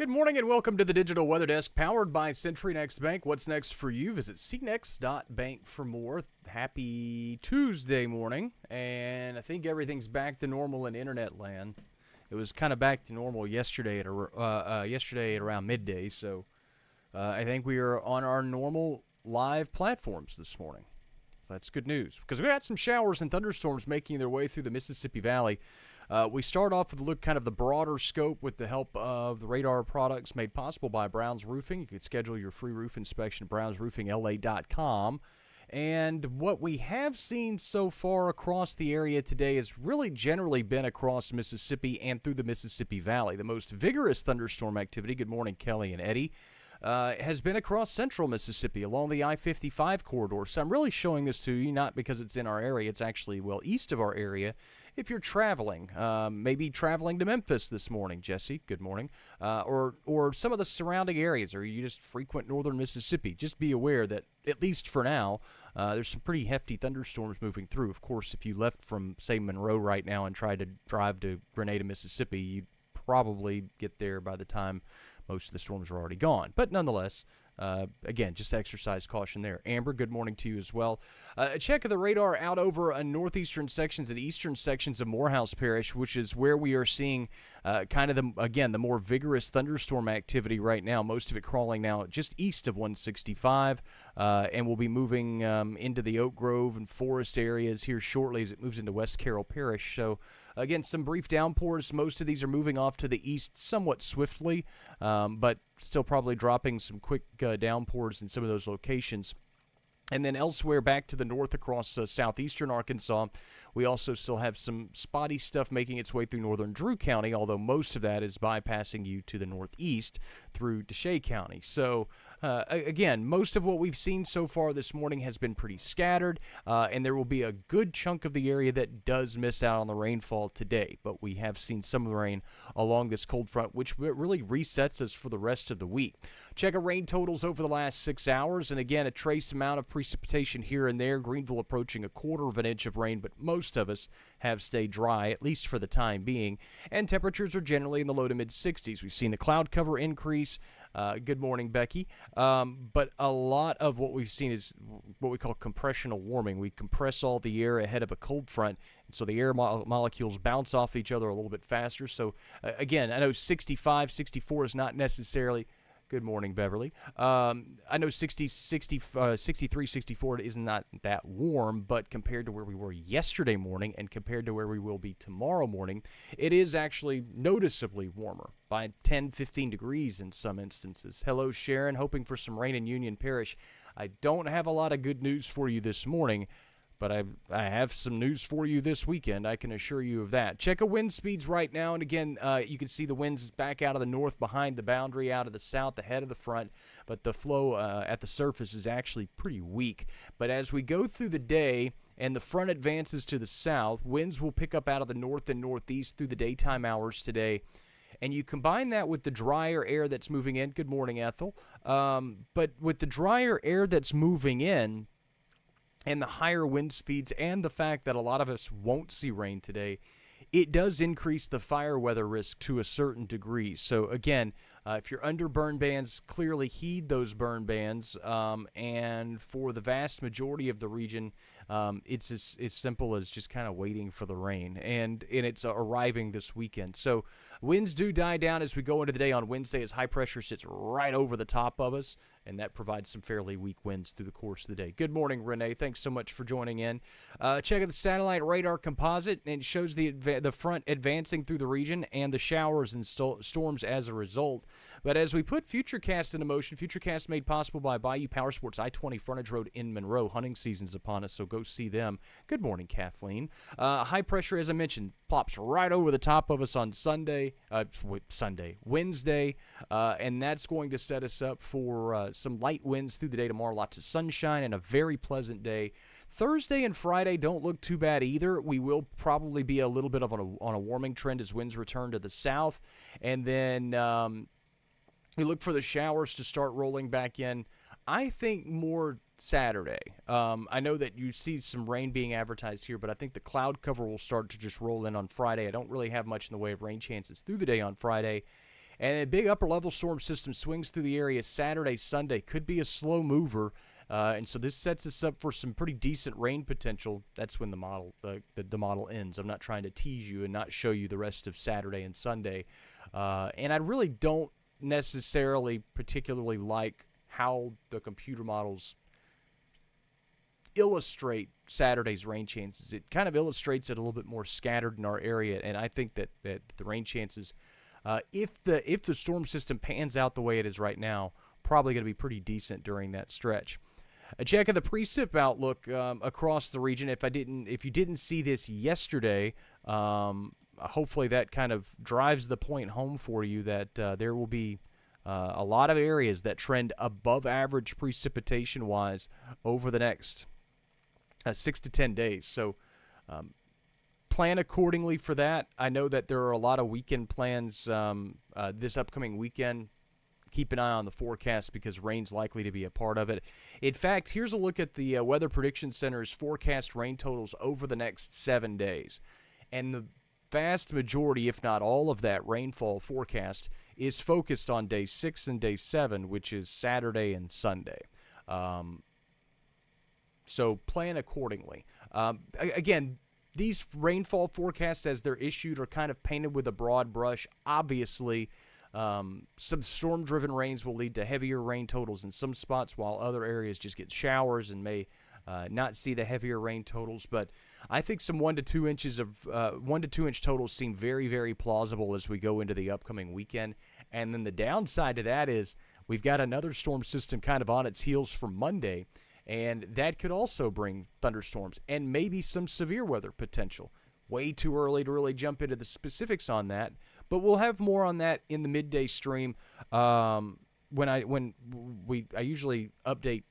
Good morning and welcome to the Digital Weather Desk powered by Century Next Bank. What's next for you? Visit cnext.bank for more. Happy Tuesday morning, and I think everything's back to normal in internet land. It was kind of back to normal yesterday at around midday, so I think we are on our normal live platforms this morning. That's good news because we had some showers and thunderstorms making their way through the Mississippi Valley. We start off with a look kind of the broader scope with the help of the radar products made possible by Brown's Roofing. You can schedule your free roof inspection at brownsroofingla.com. And what we have seen so far across the area today has really generally been across Mississippi and through the Mississippi Valley. The most vigorous thunderstorm activity, good morning, Kelly and Eddie, has been across central Mississippi along the I-55 corridor. So I'm really showing this to you, not because it's in our area. It's actually, east of our area. If you're traveling, maybe traveling to Memphis this morning, Jesse, good morning, or some of the surrounding areas, or you just frequent northern Mississippi, just be aware that, at least for now, there's some pretty hefty thunderstorms moving through. Of course, if you left from, say, Monroe right now and tried to drive to Grenada, Mississippi, you'd probably get there by the time most of the storms are already gone. But nonetheless, again, just exercise caution there. Amber, good morning to you as well. A check of the radar out over northeastern sections and eastern sections of Morehouse Parish, which is where we are seeing kind of, the more vigorous thunderstorm activity right now. Most of it crawling now just east of 165, and we'll be moving into the Oak Grove and Forest areas here shortly as it moves into West Carroll Parish. So, again, some brief downpours. Most of these are moving off to the east somewhat swiftly, but still probably dropping some quick downpours in some of those locations. And then elsewhere back to the north across southeastern Arkansas, we also still have some spotty stuff making its way through northern Drew County, although most of that is bypassing you to the northeast through DeShay County. So, again, most of what we've seen so far this morning has been pretty scattered, and there will be a good chunk of the area that does miss out on the rainfall today. But we have seen some of the rain along this cold front, which really resets us for the rest of the week. Check our rain totals over the last 6 hours, and again, a trace amount of precipitation here and there. Greenville approaching 1/4 of an inch of rain, but most of us have stayed dry, at least for the time being. And temperatures are generally in the low to mid-60s. We've seen the cloud cover increase. Good morning, Becky. But a lot of what we've seen is what we call compressional warming. We compress all the air ahead of a cold front, and so the air molecules bounce off each other a little bit faster. So, again, I know 65, 64 is not necessarily... Good morning, Beverly. I know 63, 64 is not that warm, but compared to where we were yesterday morning and compared to where we will be tomorrow morning, it is actually noticeably warmer by 10, 15 degrees in some instances. Hello, Sharon. Hoping for some rain in Union Parish. I don't have a lot of good news for you this morning, but I have some news for you this weekend. I can assure you of that. Check the wind speeds right now. And again, you can see the winds back out of the north behind the boundary, out of the south, ahead of the front. But the flow at the surface is actually pretty weak. But as we go through the day and the front advances to the south, winds will pick up out of the north and northeast through the daytime hours today. And you combine that with the drier air that's moving in. Good morning, Ethel. But with the drier air that's moving in, and the higher wind speeds and the fact that a lot of us won't see rain today, it does increase the fire weather risk to a certain degree. So again, if you're under burn bans, clearly heed those burn bans. And for the vast majority of the region, it's as simple as just kind of waiting for the rain. And it's arriving this weekend. So winds do die down as we go into the day on Wednesday as high pressure sits right over the top of us. And that provides some fairly weak winds through the course of the day. Good morning, Renee. Thanks so much for joining in. Check out the satellite radar composite, and it shows the front advancing through the region and the showers and storms as a result. But as we put Futurecast into motion, Futurecast made possible by Bayou Power Sports, I-20 Frontage Road in Monroe. Hunting season's upon us, so go see them. Good morning, Kathleen. High pressure, as I mentioned, plops right over the top of us on Wednesday, and that's going to set us up for some light winds through the day tomorrow, lots of sunshine, and a very pleasant day. Thursday and Friday don't look too bad either. We will probably be a little bit of on a warming trend as winds return to the south, and then we look for the showers to start rolling back in. I think more Saturday. I know that you see some rain being advertised here, but I think the cloud cover will start to just roll in on Friday. I don't really have much in the way of rain chances through the day on Friday. And a big upper-level storm system swings through the area Saturday, Sunday. Could be a slow mover. And so this sets us up for some pretty decent rain potential. That's when the model ends. I'm not trying to tease you and not show you the rest of Saturday and Sunday. And I really don't necessarily particularly like how the computer models illustrate Saturday's rain chances. It kind of illustrates it a little bit more scattered in our area, and I think that the rain chances, if the storm system pans out the way it is right now, probably going to be pretty decent during that stretch. A check of the precip outlook across the region. If you didn't see this yesterday, hopefully that kind of drives the point home for you that there will be a lot of areas that trend above average precipitation-wise over the next 6 to 10 days. So plan accordingly for that. I know that there are a lot of weekend plans this upcoming weekend. Keep an eye on the forecast because rain's likely to be a part of it. In fact, here's a look at the Weather Prediction Center's forecast rain totals over the next 7 days. And the vast majority, if not all of that rainfall forecast, is focused on day 6 and day 7, which is Saturday and Sunday. So plan accordingly. Again, these rainfall forecasts as they're issued are kind of painted with a broad brush. Obviously, some storm-driven rains will lead to heavier rain totals in some spots, while other areas just get showers and may not see the heavier rain totals. But I think some 1 to 2 inches of 1 to 2 inch totals seem very, very plausible as we go into the upcoming weekend. And then the downside to that is we've got another storm system kind of on its heels for Monday, and that could also bring thunderstorms and maybe some severe weather potential. Way too early to really jump into the specifics on that, but we'll have more on that in the midday stream. I usually update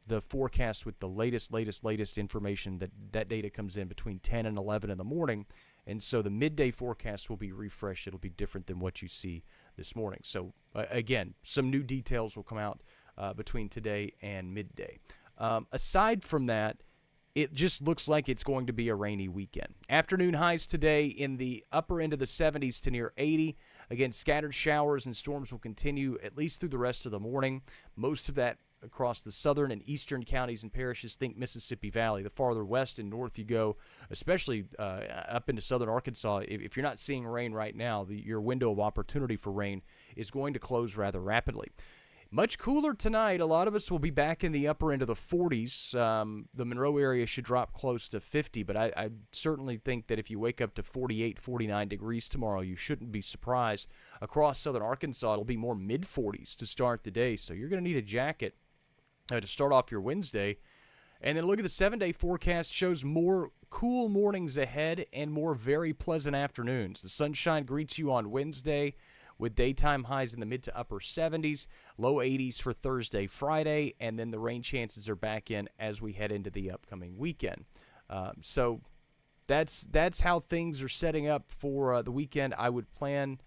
the forecast with the latest information that data comes in between 10 and 11 in the morning, and so the midday forecast will be refreshed. It'll be different than what you see this morning. So again, some new details will come out between today and midday. Aside from that, it just looks like it's going to be a rainy weekend. Afternoon highs today in the upper end of the 70s to near 80. Again, scattered showers and storms will continue at least through the rest of the morning. Most of that across the southern and eastern counties and parishes. Think Mississippi Valley. The farther west and north you go, especially up into southern Arkansas, if you're not seeing rain right now, your window of opportunity for rain is going to close rather rapidly. Much cooler tonight. A lot of us will be back in the upper end of the 40s. The Monroe area should drop close to 50, but I certainly think that if you wake up to 48, 49 degrees tomorrow, you shouldn't be surprised. Across southern Arkansas, it'll be more mid-40s to start the day, so you're going to need a jacket to start off your Wednesday. And then look at the 7-day forecast. Shows more cool mornings ahead and more very pleasant afternoons. The sunshine greets you on Wednesday, with daytime highs in the mid to upper 70s, low 80s for Thursday, Friday, and then the rain chances are back in as we head into the upcoming weekend. So that's how things are setting up for the weekend. I would plan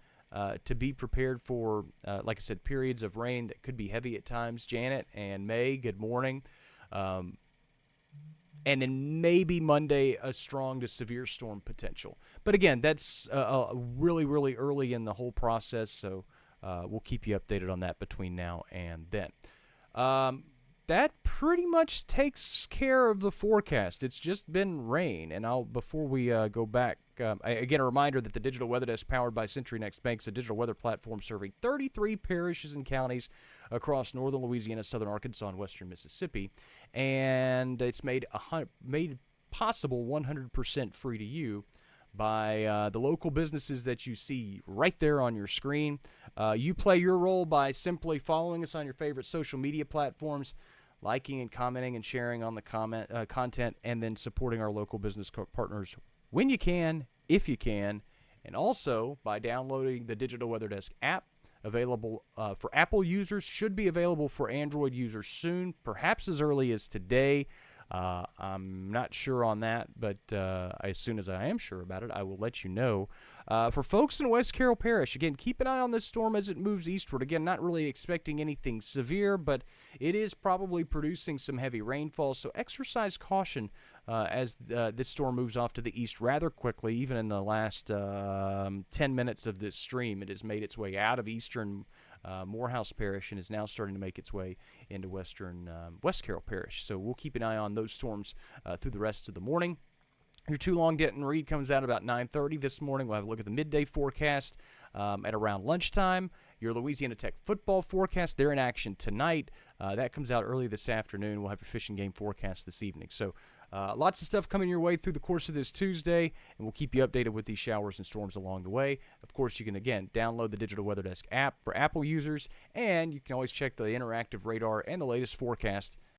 to be prepared for, like I said, periods of rain that could be heavy at times. Janet and May, good morning. And then maybe Monday, a strong to severe storm potential. But again, that's really, really early in the whole process, so we'll keep you updated on that between now and then. That pretty much takes care of the forecast. It's just been rain, and before we go back, again, a reminder that the Digital Weather Desk powered by Century Next Bank is a digital weather platform serving 33 parishes and counties across northern Louisiana, southern Arkansas, and western Mississippi, and it's made possible 100% free to you by the local businesses that you see right there on your screen. You play your role by simply following us on your favorite social media platforms, liking and commenting and sharing on the content, and then supporting our local business partners when you can, if you can, and also by downloading the Digital Weather Desk app, available for Apple users, should be available for Android users soon, perhaps as early as today. I'm not sure on that, but as soon as I am sure about it, I will let you know. For folks in West Carroll Parish, again, keep an eye on this storm as it moves eastward. Again, not really expecting anything severe, but it is probably producing some heavy rainfall, so exercise caution as this storm moves off to the east rather quickly. Even in the last 10 minutes of this stream, it has made its way out of eastern Morehouse Parish and is now starting to make its way into western West Carroll Parish. So we'll keep an eye on those storms through the rest of the morning. Your Too Long Denton Read comes out about 9:30 this morning. We'll have a look at the midday forecast at around lunchtime. Your Louisiana Tech football forecast, they're in action tonight. That comes out early this afternoon. We'll have your fishing game forecast this evening. So lots of stuff coming your way through the course of this Tuesday, and we'll keep you updated with these showers and storms along the way. Of course, you can, again, download the Digital Weather Desk app for Apple users, and you can always check the interactive radar and the latest forecast